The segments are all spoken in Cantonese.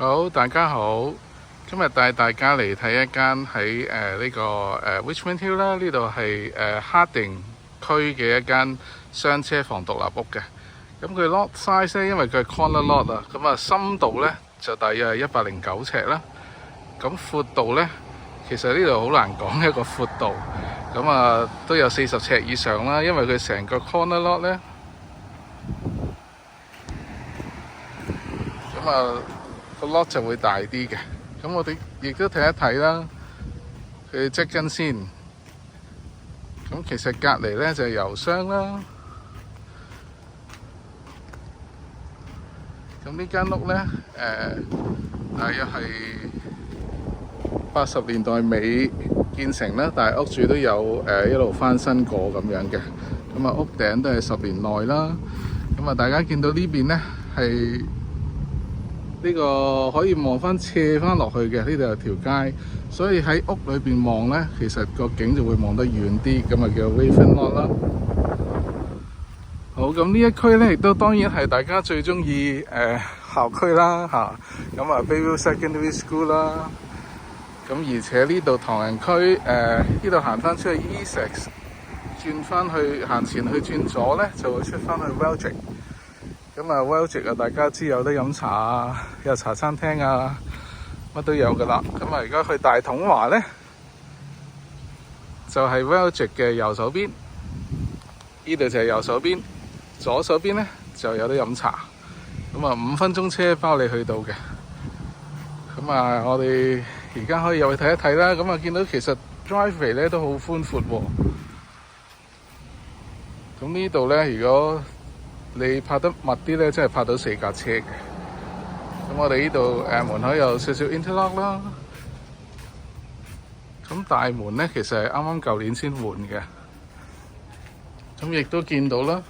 好，大家好。今日帶大家嚟睇一間喺呢個Richmond Hill 啦，呢度係Harding區嘅一間雙車房獨立屋嘅。咁佢 lot size 咧，因為佢係 corner lot 啊，咁深度咧就大約係109尺啦。咁闊度咧，其實呢度好難講一個闊度，都有40尺以上啦，因為佢成個 corner lot 咧，個 lot 就會大啲嘅。咁我哋亦都睇一睇啦，佢側根先。咁其實隔離咧就係郵箱啦。咁呢間屋咧，大約係80年代尾建成啦，但係屋主都有一路翻新過咁樣嘅。屋頂都係10年內啦。大家見到呢邊咧係呢個可以望翻斜翻落去嘅，呢度有條街，所以喺屋裏邊望呢，其實個景就會望得遠啲，咁叫 Waving Lot 啦。好，咁呢一區呢，亦都當然係大家最中意校區啦嚇，Bayview Secondary School 啦，而且呢度唐人區呢度行翻出去 Essex， 轉翻去行前去轉左呢，就會出翻去 Wellington。Wellington大家知有得飲茶啊，有茶餐廳啊，乜都有噶啦。而家去大統華咧，就係 Wellington嘅右手邊，呢度就係右手邊，左手邊咧就有得飲茶。5分鐘車包你去到嘅。我哋而家可以入去睇一睇啦。見到其實 driveway 咧都好寬闊喎。呢度咧，如果你泊得密啲咧，真係泊到4架車嘅。我哋呢度門口有少少 interlock 啦。大門咧，其實係啱啱舊年先換嘅。亦都見到啦，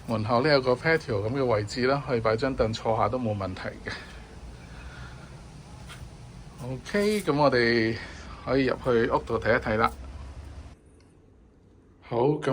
門口咧有個 patio 咁嘅位置啦，可以擺張凳坐下都冇問題嘅。OK， 我哋可以入去屋度睇一睇啦。好，入到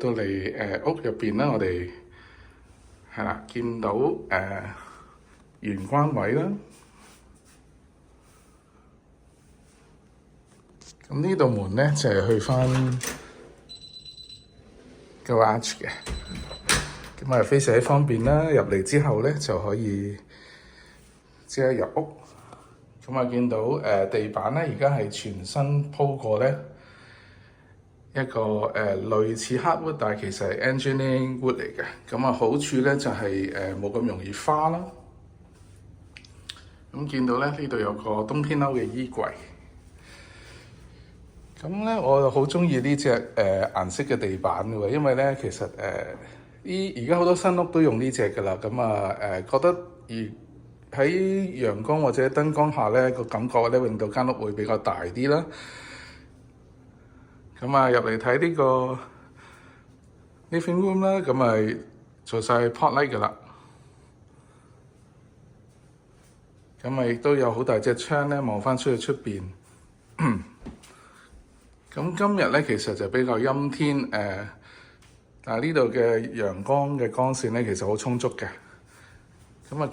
嚟屋入邊啦，我哋係啦，見到玄關位啦。呢度門咧就係去返 garage 嘅，非常之方便啦。入嚟之後咧就可以即刻入屋。見到地板咧而家係全新鋪過咧一個類似 hardwood， 但係其實係 engineering wood 嚟嘅。好處咧就係冇咁容易花啦。見到咧呢度有個冬天褸嘅衣櫃。我就好中意呢隻顏色嘅地板嘅喎，因為咧其實而家好多新屋都用呢隻噶啦。覺得喺陽光或者燈光下咧個感覺咧，令到間屋會比較大啲啦。入嚟睇呢個 living room 啦，做晒 pot light 噶啦。亦都有好大隻窗咧，望翻出去出邊。今日咧其實就比較陰天，但係呢度嘅陽光嘅光線咧其實好充足嘅。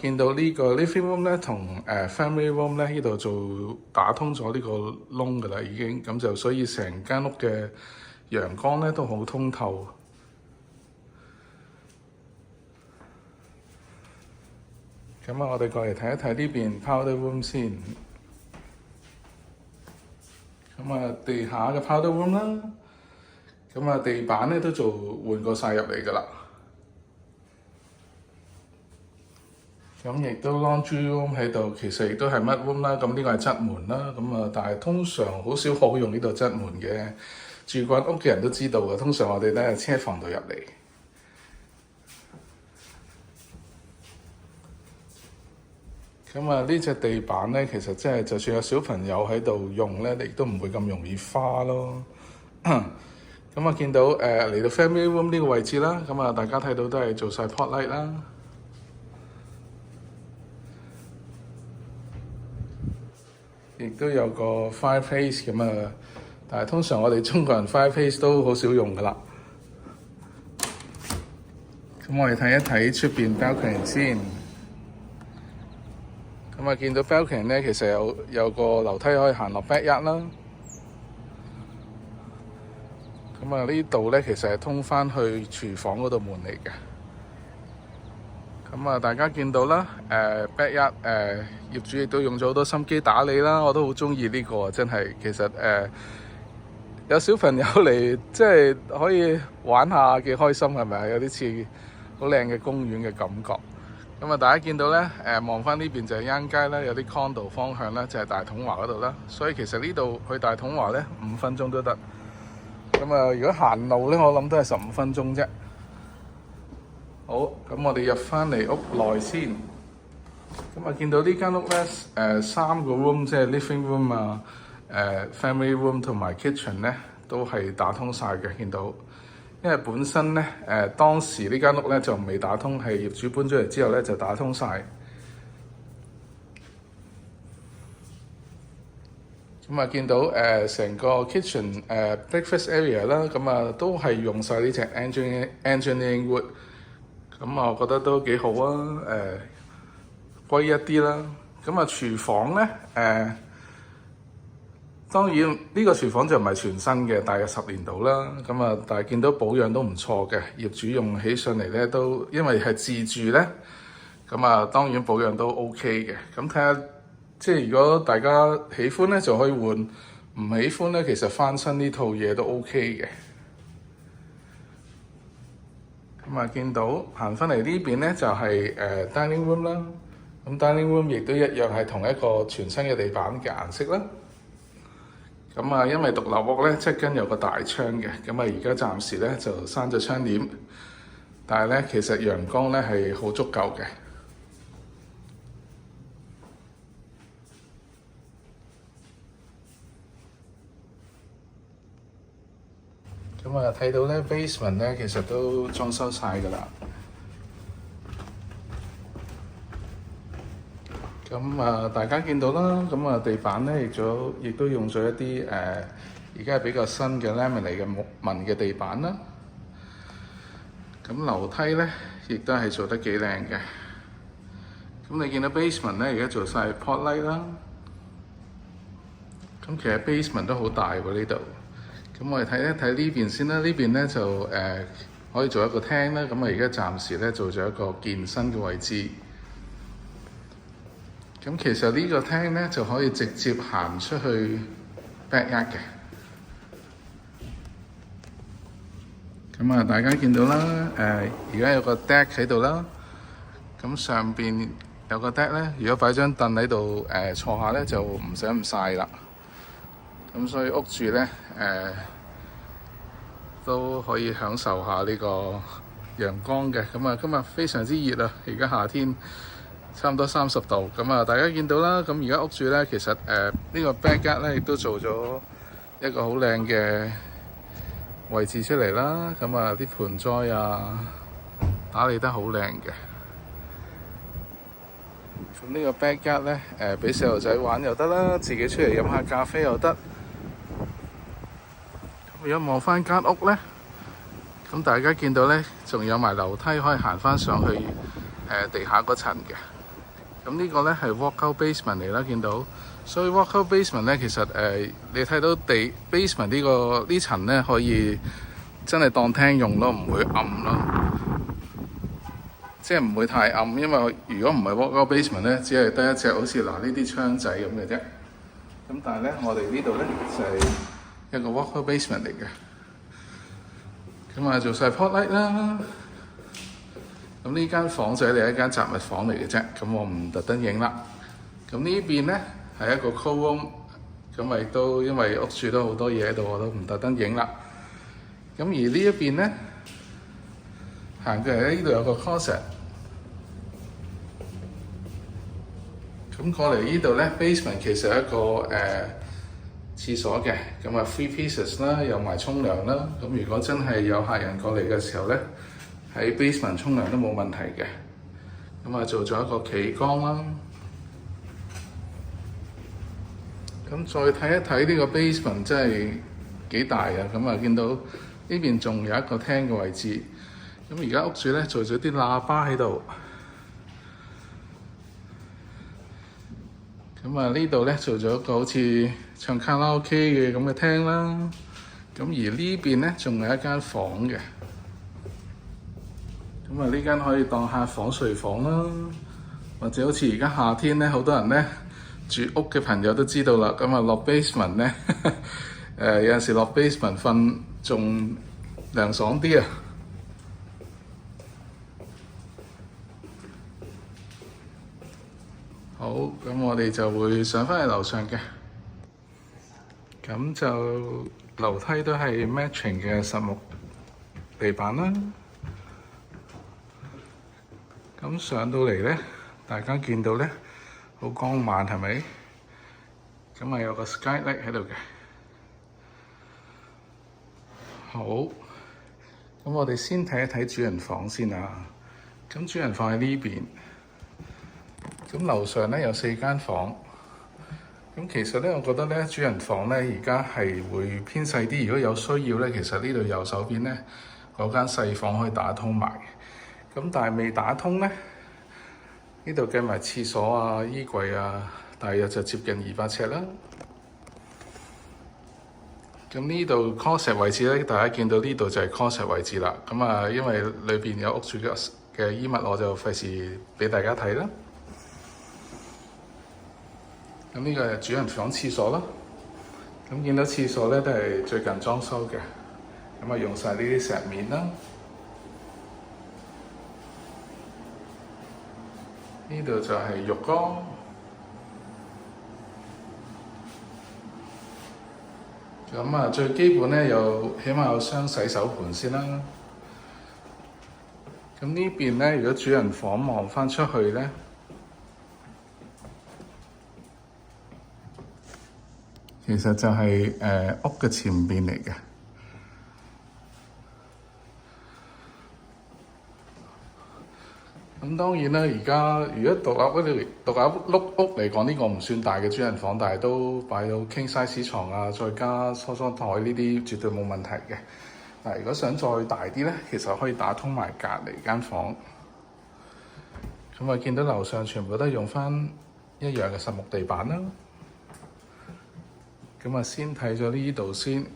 見到呢個 living room 咧同family room 咧呢度就打通咗呢個窿噶啦，已經就所以成間屋嘅陽光咧都好通透。我哋過嚟睇一睇呢邊 powder room 先。地下嘅 powder room 啦，地板咧都做換過晒入嚟噶啦。亦都 laundry room 喺度，其實亦都係 mud room 啦。呢個係側門啦。但係通常好少可用呢度側門嘅，住慣屋嘅人都知道嘅。通常我哋都喺車房度入嚟。呢隻地板咧，其實真係就算有小朋友喺度用咧，亦都唔會咁容易花咯。見到嚟到 family room 呢個位置啦，大家睇到都係做晒 pot light 啦。亦都有個 fireplace 但係通常我哋中國人 fireplace 都好少用噶啦。我哋睇一睇出邊 balcony 先。咁啊，見到 balcony 咧，其實有個樓梯可以行落 backyard 啦。咁啊，呢度咧其實係通翻去廚房嗰度門嚟嘅。咁啊，大家見到啦，backyard 業主亦都用咗好多心機打理啦，我都好中意呢個，真係其實有小朋友嚟，即係可以玩下，幾開心係咪啊？有啲似好靚嘅公園嘅感覺。咁啊，大家見到咧，望翻呢邊就係欣街啦，有啲 condo 方向咧就係大統華嗰度啦。所以其實呢度去大統華咧5分鐘都得。咁啊，如果行路咧，我諗都係15分鐘啫。好，咁我哋入翻嚟屋內先。咁啊，見到呢間屋咧，3個 room 即係 living room 啊、family room 同埋 kitchen 咧都係打通晒嘅，見到。因為本身咧當時呢間屋咧就未打通，係業主搬咗嚟之後咧就打通晒。咁啊，見到成個 kitchen breakfast area 啦，咁啊都係用晒呢隻 engineering wood， 咁啊我覺得都幾好啊，歸一啲啦。咁啊廚房咧當然呢個廚房就唔係全新嘅，大約10年度啦。咁啊，但係見到保養都唔錯嘅，業主用起上嚟咧都因為係自住咧，咁啊當然保養都 OK 嘅。咁睇下，即係如果大家喜歡咧就可以換，唔喜歡咧其實翻新呢套嘢都 OK 嘅。咁啊，見到行翻嚟呢邊咧就係dining room 啦。咁 dining room 亦都一樣係同一個全新嘅地板嘅顏色啦。咁啊，因為獨立屋咧，側跟有個大窗嘅，咁啊而家暫時咧就閂咗窗簾，但係咧其實陽光咧係好足夠嘅。咁啊睇到咧 basement 咧其實都裝修晒㗎啦。咁啊，大家見到啦，咁啊地板咧亦都用咗一啲而家係比較新嘅 laminate 嘅木紋嘅地板啦。咁樓梯咧亦都係做得幾靚嘅。咁你見到 basement 咧而家做晒 pot light 啦。咁其實 basement 都好大喎呢度。咁我哋睇一睇呢邊先啦，呢邊咧就可以做一個廳啦。咁啊而家暫時咧做咗一個健身嘅位置。咁其實呢個廳咧就可以直接行出去 backyard 嘅。咁啊，大家見到啦，而家有個 deck 喺度啦。咁上邊有個 deck 咧，如果擺張凳喺度坐下咧，就唔使咁曬啦。咁所以屋住咧都可以享受下呢個陽光嘅。咁啊，今日非常之熱啊！而家夏天，差唔多30度，咁啊大家見到啦，咁而家屋住咧，其實呢個 backyard 咧亦都做咗一個好靚嘅位置出嚟啦，咁啊啲盆栽啊打理得好靚嘅。咁呢個 backyard 咧俾細路仔玩又得啦，自己出嚟飲下咖啡又得。咁如果望翻間屋咧，咁大家見到咧仲有埋樓梯可以行翻上去地下嗰層嘅。咁呢個咧係 walkout basement 嚟啦，見到，所以 walkout basement 咧其實你睇到basement 呢層咧可以真係當廳用咯，唔會暗咯，即係唔會太暗，因為如果唔係 walkout basement 咧，只係得一隻好似嗱呢啲窗仔咁嘅啫。咁但係咧，我哋呢度咧就係一個 walkout basement 嚟嘅。咁啊，做晒 pot light 啦。咁呢間房就係一間雜物房嚟嘅啫，咁我唔特登影啦。咁呢邊咧係一個 cold room， 咁亦都因為屋住都好多嘢喺度，我都唔特登影啦。咁而呢一邊咧行過嚟咧，呢度有個 closet。咁過嚟呢度咧 basement 其實係一個廁所嘅，咁啊 three pieces 啦，有埋沖涼啦。咁如果真係有客人過嚟嘅時候咧，喺 basement 沖涼都冇問題嘅。咁啊做咗一個企缸啦。咁再睇一睇呢個 basement 真係幾大啊！咁啊見到呢邊仲有一個廳嘅位置。咁而家屋主咧做咗啲喇叭喺度。咁啊呢度咧做咗一個好似唱卡拉 OK 嘅咁嘅廳啦。咁而呢邊咧仲有一間房嘅。咁啊呢間可以當客房、睡房啦，或者好似而家夏天咧，好多人咧住屋嘅朋友都知道啦。咁啊落 basement 咧，有陣時落 basement 瞓仲涼爽啲啊！好，咁我哋就會上返去樓上嘅，咁就樓梯都係 matching 嘅實木地板啦。咁上到嚟咧，大家見到咧好光猛係咪？咁啊有個 skylight 喺度嘅。好，咁我哋先睇一睇主人房先啊。咁主人房喺呢邊。咁樓上咧有4間房，咁其實咧，我覺得咧主人房咧而家係會偏細啲。如果有需要咧，其實呢度右手邊咧嗰間細房可以打通埋。咁但係未打通咧，呢度計埋廁所啊、衣櫃啊，大約就接近200尺啦。咁呢度 closet 位置咧，大家見到呢度就係 closet 位置啦。咁啊，因為裏邊有屋主嘅衣物，我就費事俾大家睇啦。咁呢個係主人房廁所啦。咁見到廁所咧都係最近裝修嘅，咁啊用晒呢啲石面啦。呢度就係浴缸。咁啊最基本咧起碼有雙洗手盆先啦。咁呢邊咧，如果主人房望返出去咧，其實就係屋嘅前邊嚟嘅。咁當然啦，而家如果獨立屋嚟講，呢個唔算大嘅主人房，但係都擺到 king size 床啊，再加梳妝台呢啲，絕對冇問題嘅。但係如果想再大啲咧，其實可以打通埋隔離間房。咁啊，見到樓上全部都係用返一樣嘅實木地板啦。咁啊，先睇咗呢度先。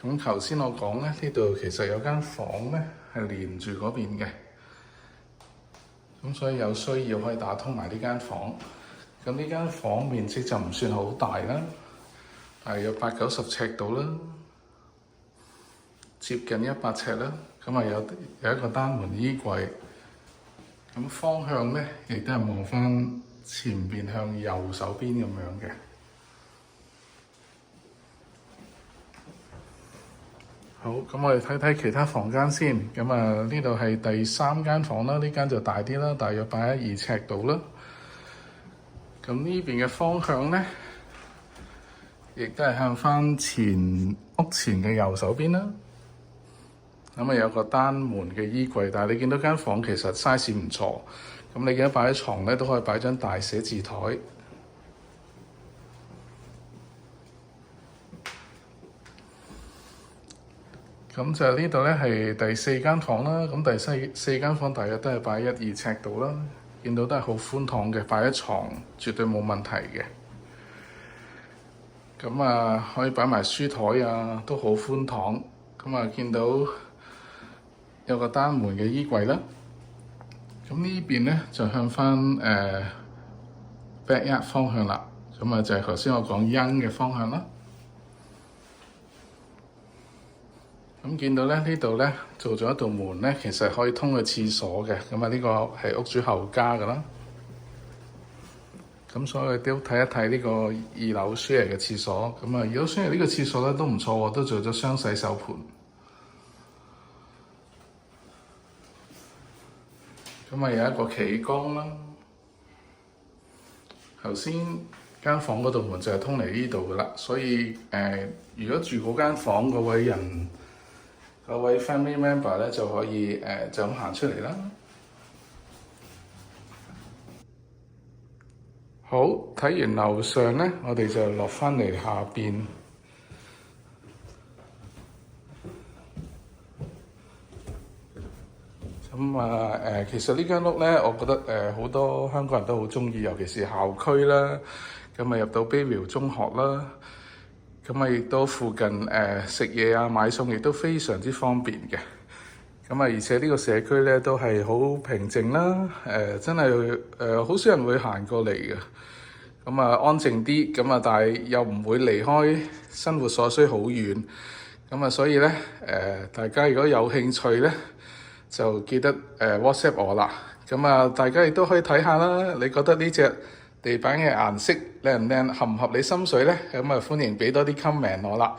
咁頭先我講咧，呢度其實有間房咧係連住嗰邊嘅，咁所以有需要可以打通埋呢間房。咁呢間房面積就唔算好大啦，大約80-90尺度啦，接近100尺啦。咁啊有一個單門衣櫃，咁方向咧亦都係望返前邊向右手邊咁樣嘅。好，咁我哋睇睇其他房間先。咁啊，呢度係第3間房啦，呢間就大啲啦，大約82尺度啦。咁呢邊嘅方向咧，亦都係向返屋前嘅右手邊啦。咁啊，有個單門嘅衣櫃，但係你見到間房其實 size 唔錯。咁你記得擺喺床咧，都可以擺張大寫字台。咁就呢度咧係第4間房啦。咁第四間房大約都係擺1-2尺度啦。見到都係好寬敞嘅，擺喺床絕對冇問題嘅。咁啊，可以擺埋書台啊，都好寬敞。咁啊，見到有個單門嘅衣櫃啦。咁呢邊咧就向返backyard 方向啦。咁啊就係頭先我講陰嘅方向啦。咁見到咧呢度咧做咗一道門咧，其實可以通去廁所嘅。咁啊呢個係屋主後加㗎啦。咁所以都睇一睇呢個2樓 share 嘅廁所。咁啊，2樓 share 呢個廁所咧都唔錯喎，都做咗雙洗手盆。咁啊有一個企缸啦。頭先間房嗰道門就係通嚟呢度㗎啦，所以如果住嗰間房嗰位 family member 咧就可以就咁行出嚟啦。好，睇完樓上咧，我哋就落返嚟下邊。咁啊其實呢間屋咧，我覺得好多香港人都好中意，尤其是校區啦。咁啊入到 Bayview 中學啦，咁啊亦都附近食嘢啊買餸亦都非常之方便嘅。咁啊而且呢個社區咧都係好平靜啦，真係好少人會行過嚟嘅。咁啊安靜啲，咁啊但係又唔會離開生活所需好遠。咁啊所以咧大家如果有興趣咧，就記得WhatsApp 我啦。咁啊，大家亦都可以睇下啦。你覺得呢隻地板嘅顏色靚唔靚，合唔合你心水呢？咁啊，歡迎俾多啲 comment 我啦。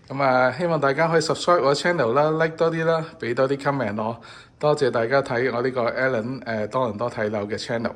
咁啊，希望大家可以 subscribe 我 channel 啦，like 多啲啦，俾多啲 comment 我。多謝大家睇我呢個 Alan 多倫多睇樓嘅 channel。